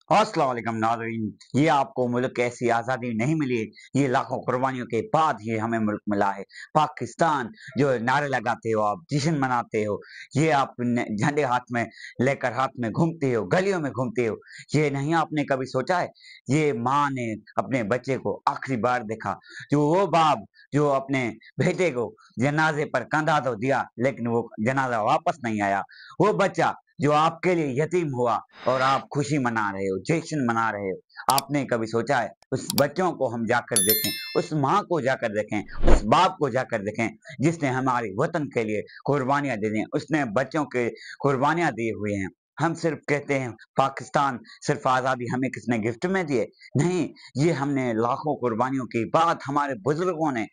अस्सलाम वालेकुम नाज़रीन। ये आपको मुल्क की ऐसी आज़ादी नहीं मिली, ये लाखों कुर्बानियों के बाद ही हमें मुल्क मिला है। पाकिस्तान जो नारे लगाते हो आप, जश्न मनाते हो, ये आप झंडे हाथ में लेकर हाथ में घूमते हो, गलियों में घूमते हो, ये नहीं आपने कभी सोचा है? ये माँ ने अपने बच्चे को आखिरी बार देखा, जो वो बाप जो अपने बेटे को जनाजे पर कंधा तो दिया, लेकिन वो जनाजा वापस नहीं आया। वो बच्चा जो आपके लिए यतीम हुआ और आप खुशी मना रहे हो, जश्न मना रहे हो। आपने कभी सोचा है उस बच्चों को हम जाकर देखें, उस माँ को जाकर देखें, उस बाप को जाकर देखें जिसने हमारे वतन के लिए कुर्बानियाँ दे दी हैं, उसने बच्चों के कुर्बानियाँ दिए हुए हैं। हम सिर्फ कहते हैं पाकिस्तान सिर्फ आज़ादी हमें किसने गिफ्ट में दी है? नहीं, ये हमने लाखों कुर्बानियों के बाद हमारे बुजुर्गों ने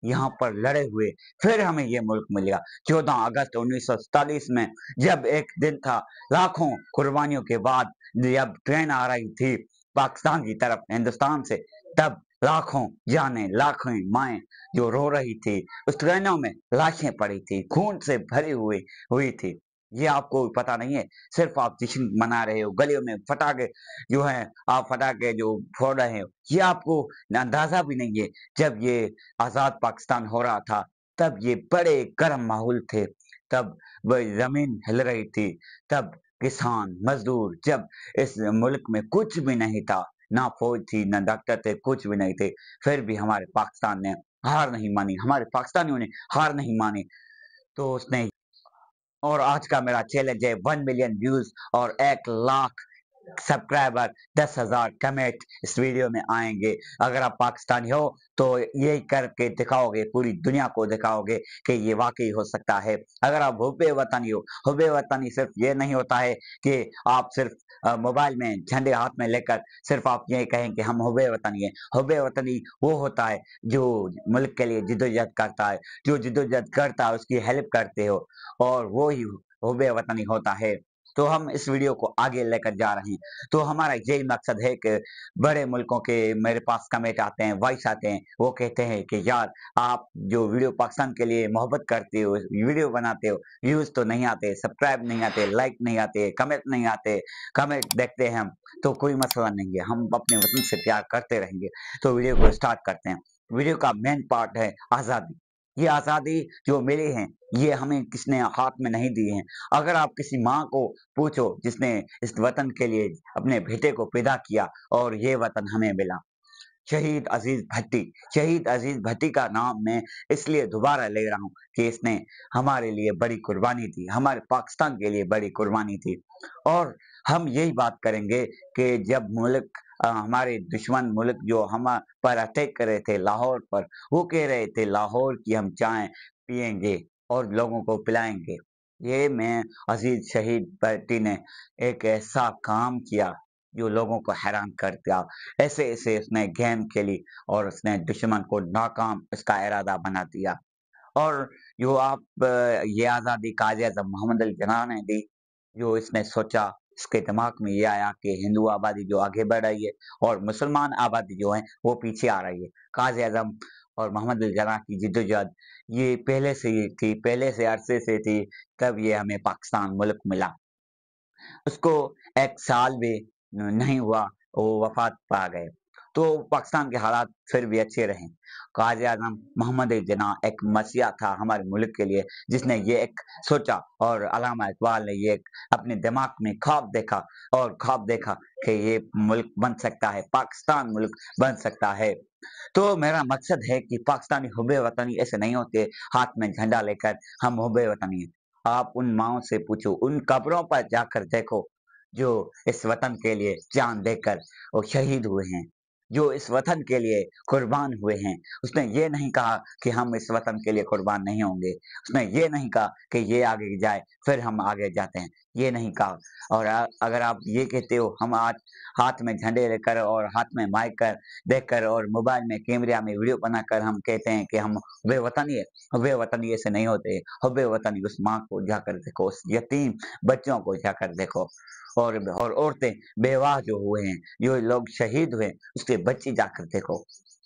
यहाँ पर लड़े हुए, फिर हमें ये मुल्क मिला। 14 अगस्त 1947 में जब एक दिन था, लाखों कुर्बानियों के बाद जब ट्रेन आ रही थी पाकिस्तान की तरफ हिंदुस्तान से, तब लाखों जानें, लाखों माएँ जो रो रही थी, उस ट्रेनों में लाशें पड़ी थी, खून से भरी हुई हुई थी। ये आपको पता नहीं है, सिर्फ आप जश्न मना रहे हो, गलियों में पटाखे जो हैं, आप पटाखे जो फोड़ रहे हो, ये आपको अंदाज़ा भी नहीं है। जब ये आज़ाद पाकिस्तान हो रहा था, तब ये बड़े गर्म माहौल थे, तब वही ज़मीन हिल रही थी, तब किसान, मज़दूर जब इस मुल्क में कुछ भी नहीं था, ना फ़ौज थी, ना डॉक्टर थे, कुछ भी नहीं थे, फिर भी हमारे पाकिस्तान ने हार नहीं मानी, हमारे पाकिस्तानियों ने हार नहीं मानी, तो उसने और आज का मेरा चैलेंज है 1 मिलियन व्यूज़ और 1 लाख सब्सक्राइबर, 10,000 कमेंट इस वीडियो में आएँगे। अगर आप पाकिस्तानी हो तो यही करके दिखाओगे, पूरी दुनिया को दिखाओगे कि ये वाक़ई हो सकता है। अगर आप हुब्बे वतनी हो, हुब्बे वतनी सिर्फ़ ये नहीं होता है कि आप सिर्फ़ मोबाइल में झंडे हाथ में लेकर सिर्फ़ आप ये कहें कि हम हुब्बे वतनी हैं। हुब्बे वतनी वो होता है जो मुल्क के लिए जद्दोजहद करता है, जो जद्दोजहद करता है उसकी हेल्प करते हो और वो ही हुब्बे वतनी होता है। तो हम इस वीडियो को आगे लेकर जा रहे हैं। तो हमारा यही मकसद है कि बड़े मुल्कों के मेरे पास कमेंट आते हैं, वॉइस आते हैं, वो कहते हैं कि यार आप जो वीडियो पाकिस्तान के लिए मोहब्बत करते हो, वीडियो बनाते हो, व्यूज़ तो नहीं आते, सब्सक्राइब नहीं आते, लाइक नहीं आते, कमेंट नहीं आते, कमेंट देखते हैं हम, तो कोई मसला नहीं है, हम अपने वतन से प्यार करते रहेंगे। तो वीडियो को स्टार्ट करते हैं। वीडियो का मेन पार्ट है आज़ादी। ये आज़ादी जो मिली है, ये हमें किसने हाथ में नहीं दी है। अगर आप किसी माँ को पूछो जिसने इस वतन के लिए अपने बेटे को पैदा किया और ये वतन हमें मिला। शहीद अजीज भट्टी, शहीद अजीज भट्टी का नाम मैं इसलिए दोबारा ले रहा हूँ कि इसने हमारे लिए बड़ी कुर्बानी दी, हमारे पाकिस्तान के लिए बड़ी कुर्बानी थी। और हम यही बात करेंगे कि जब मुल्क हमारे दुश्मन मुल्क जो हम पर अटैक कर रहे थे लाहौर पर, वो कह रहे थे लाहौर की हम चाय पिएंगे और लोगों को पिलाएंगे। ये मैं अजीज शहीद भट्टी ने एक ऐसा काम किया जो लोगों को हैरान कर दिया। ऐसे-ऐसे उसने गेम खेली और उसने दुश्मन को नाकाम इसका इरादा बना दिया। और जो आप ये आज़ादी काज़ी-ए-आज़म मोहम्मद अली जिन्नाह ने दी, जो इसने सोचा, इसके दिमाग में ये आया कि हिंदू आबादी जो आगे बढ़ रही है और मुसलमान आबादी जो है, वो पीछे आ रही है। काज़ी-ए-आज़म और मोहम्मद अली जिन्नाह की जद्दोजहद ये पहले से ही थी, पहले से अरसे से थी, तब ये हमें पाकिस्तान मुल्क मिला। उसको 1 साल भी नहीं हुआ, वो वफ़ात पा गए। तो पाकिस्तान के हालात फिर भी अच्छे रहे। काज़ी-ए-आज़म मोहम्मद जिन्नाह एक मसीहा था हमारे मुल्क के लिए, जिसने ये एक सोचा और अल्लामा इकबाल ने ये एक अपने दिमाग में ख्वाब देखा और ख्वाब देखा कि ये मुल्क बन सकता है, पाकिस्तान मुल्क बन सकता है। तो मेरा मकसद है कि पाकिस्तानी हुब्बे वतनी ऐसे नहीं होते, हाथ में झंडा लेकर हम हुब्बे वतनी हैं। आप उन माँओं से पूछो, उन कब्रों पर जाकर देखो, जो इस वतन के लिए जान देकर वो शहीद हुए हैं, जो इस वतन के लिए कुर्बान हुए हैं। उसने ये नहीं कहा कि हम इस वतन के लिए कुर्बान नहीं होंगे। उसने ये नहीं कहा कि ये आगे जाए, फिर हम आगे जाते हैं, ये नहीं कहा। और अगर आप ये कहते हो, हम आज हाथ में झंडे लेकर और हाथ में माइक कर देखकर और मोबाइल में कैमरा में वीडियो बनाकर हम कहते हैं कि हम हुब्बे वतनी है। हुब्बे वतनी ऐसे नहीं होते। हुब्बे वतनी उस माँ को जाकर देखो, उस यतीम बच्चों को जाकर देखो और औरतें बेवाह जो हुए हैं, जो लोग शहीद हुए, उसके बच्चे जाकर देखो,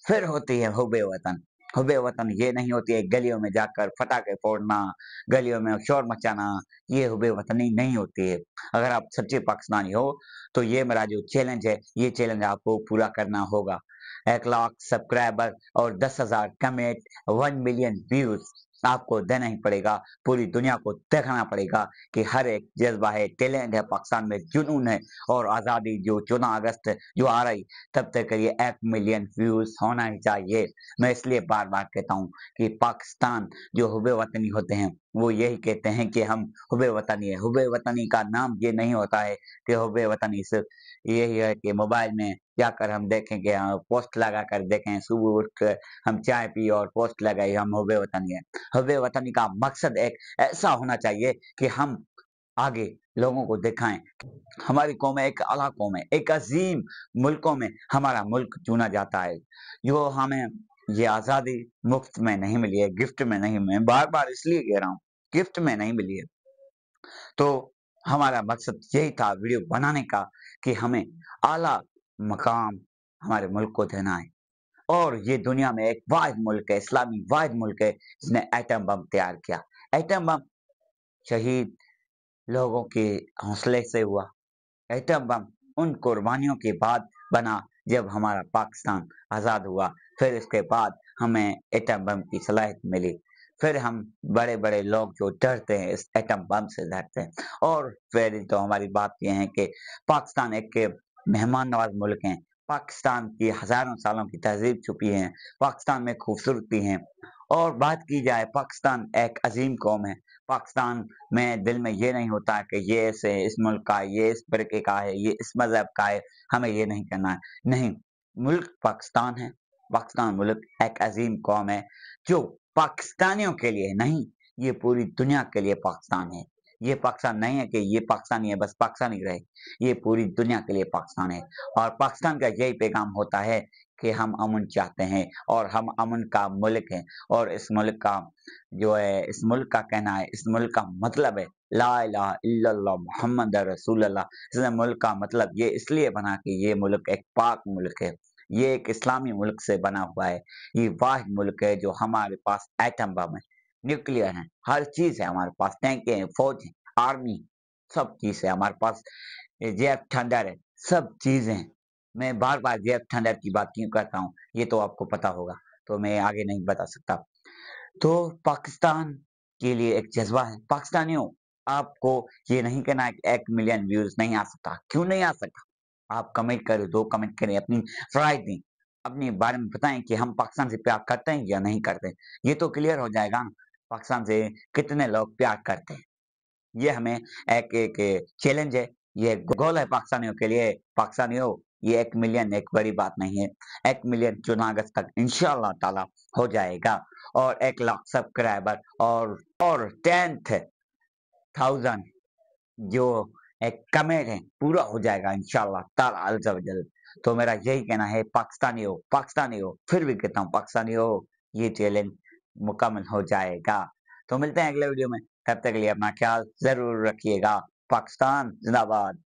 फिर होती है हुब्बे वतन। हुबे वतन ये नहीं होती है गलियों में जाकर पटाखे फोड़ना, गलियों में शोर मचाना, ये हुबे वतनी नहीं होती है। अगर आप सच्चे पाकिस्तानी हो, तो ये मेरा जो चैलेंज है, ये चैलेंज आपको पूरा करना होगा। 1 लाख सब्सक्राइबर और 10,000 कमेंट, 1 मिलियन व्यूज़ आपको देना ही पड़ेगा। पूरी दुनिया को दिखाना पड़ेगा कि हर एक जज़्बा है, टैलेंट है, पाकिस्तान में जुनून है और आज़ादी जो 14 अगस्त जो आ रही, तब तक ये 1 मिलियन व्यूज़ होना ही चाहिए। मैं इसलिए बार-बार कहता हूँ कि पाकिस्तान जो हुबे वतनी होते हैं, वो यही कहते हैं कि हम हुबे वतनी है। हुबे वतनी का नाम ये नहीं होता है कि हुबे वतनी सिर्फ़ यही है कि मोबाइल में जाकर हम देखेंगे पोस्ट लगाकर देखें, सुबह उठ कर हम चाय पी और पोस्ट लगाई, हम हुबे वतनी है। हुबे वतनी का मकसद एक ऐसा होना चाहिए कि हम आगे लोगों को दिखाएँ हमारी कौम एक अलग कौम है, एक अज़ीम मुल्कों में हमारा मुल्क चुना जाता है। जो हमें ये आज़ादी मुफ़्त में नहीं मिली है, गिफ्ट में नहीं मैं बार-बार इसलिए कह रहा हूँ, गिफ्ट में नहीं मिली है। तो हमारा मकसद यही था वीडियो बनाने का कि हमें आला मकाम हमारे मुल्क को देना है। और ये दुनिया में एक वाहिद मुल्क है, इस्लामी वाहिद मुल्क है, जिसने एटम बम तैयार किया। एटम बम शहीद लोगों के हौसले से हुआ। एटम बम उन कुर्बानियों के बाद बना जब हमारा पाकिस्तान आज़ाद हुआ। फिर इसके बाद हमें एटम बम की सलाहियत मिली। फिर हम बड़े-बड़े लोग जो डरते हैं इस एटम बम से डरते हैं। और फिर तो हमारी बात ये है कि पाकिस्तान एक मेहमान नवाज़ मुल्क है। पाकिस्तान की हज़ारों सालों की तहज़ीब छुपी है। पाकिस्तान में खूबसूरती है। और बात की जाए पाकिस्तान एक अज़ीम कौम है। पाकिस्तान में दिल में ये नहीं होता कि ये ऐसे इस मुल्क का है, ये इस फ़िरके का है, ये इस मज़हब का है, हमें ये नहीं करना है। नहीं, मुल्क पाकिस्तान है। पाकिस्तान मुल्क एक अज़ीम कौम है, जो पाकिस्तानियों के लिए नहीं, ये पूरी दुनिया के लिए पाकिस्तान है। ये पाकिस्तान नहीं है कि ये पाकिस्तानी है, बस पाकिस्तानी रहे। ये पूरी दुनिया के लिए पाकिस्तान है और पाकिस्तान का यही पैगाम होता है कि हम अमन चाहते हैं और हम अमन का मुल्क हैं और इस मुल्क का जो है इस मुल्क का कहना है, इस मुल्क का मतलब है ला इलाहा इल्लल्लाह मुहम्मद रसूलुल्लाह। इस मुल्क का मतलब ये इसलिए बना कि ये मुल्क एक पाक मुल्क है। ये एक इस्लामी मुल्क से बना हुआ है। ये वाहिद मुल्क है जो हमारे पास एटम बम है, न्यूक्लियर है, हर चीज़ है हमारे पास, टैंकें हैं, फौज है, आर्मी, सब चीज़ है हमारे पास। जेएफ थंडर है, सब चीज़ें हैं। मैं बार-बार जेएफ थंडर की बात क्यों करता हूँ, ये तो आपको पता होगा, तो मैं आगे नहीं बता सकता। तो पाकिस्तान के लिए एक जज़्बा है। पाकिस्तानियों, आपको ये नहीं कहना है कि 1 मिलियन व्यूज़ नहीं आ सकता। क्यों नहीं आ सकता? आप कमेंट करें, 2 कमेंट करें, अपनी राय दें। अपने बारे में बताएँ कि हम पाकिस्तान से प्यार करते हैं या नहीं करते। ये तो क्लियर हो जाएगा ना, पाकिस्तान से कितने लोग प्यार करते हैं। ये हमें एक एक चैलेंज है, ये गोल है पाकिस्तानियों के लिए। पाकिस्तानियों, ये 1 मिलियन एक बड़ी बात नहीं है। 1 मिलियन 14 अगस्त तक इंशाअल्लाह ताला हो जाएगा और 1 लाख सब्सक्राइबर और 10,000 जो एक कमेंट है, पूरा हो जाएगा इंशाअल्लाह ताला अज़्ज़ व जल। तो मेरा यही कहना है पाकिस्तानी हो, फिर भी कहता हूँ पाकिस्तानी हो, ये चैलेंज मुकम्मल हो जाएगा। तो मिलते हैं अगले वीडियो में, तब तक के लिए अपना ख्याल ज़रूर रखिएगा। पाकिस्तान ज़िंदाबाद।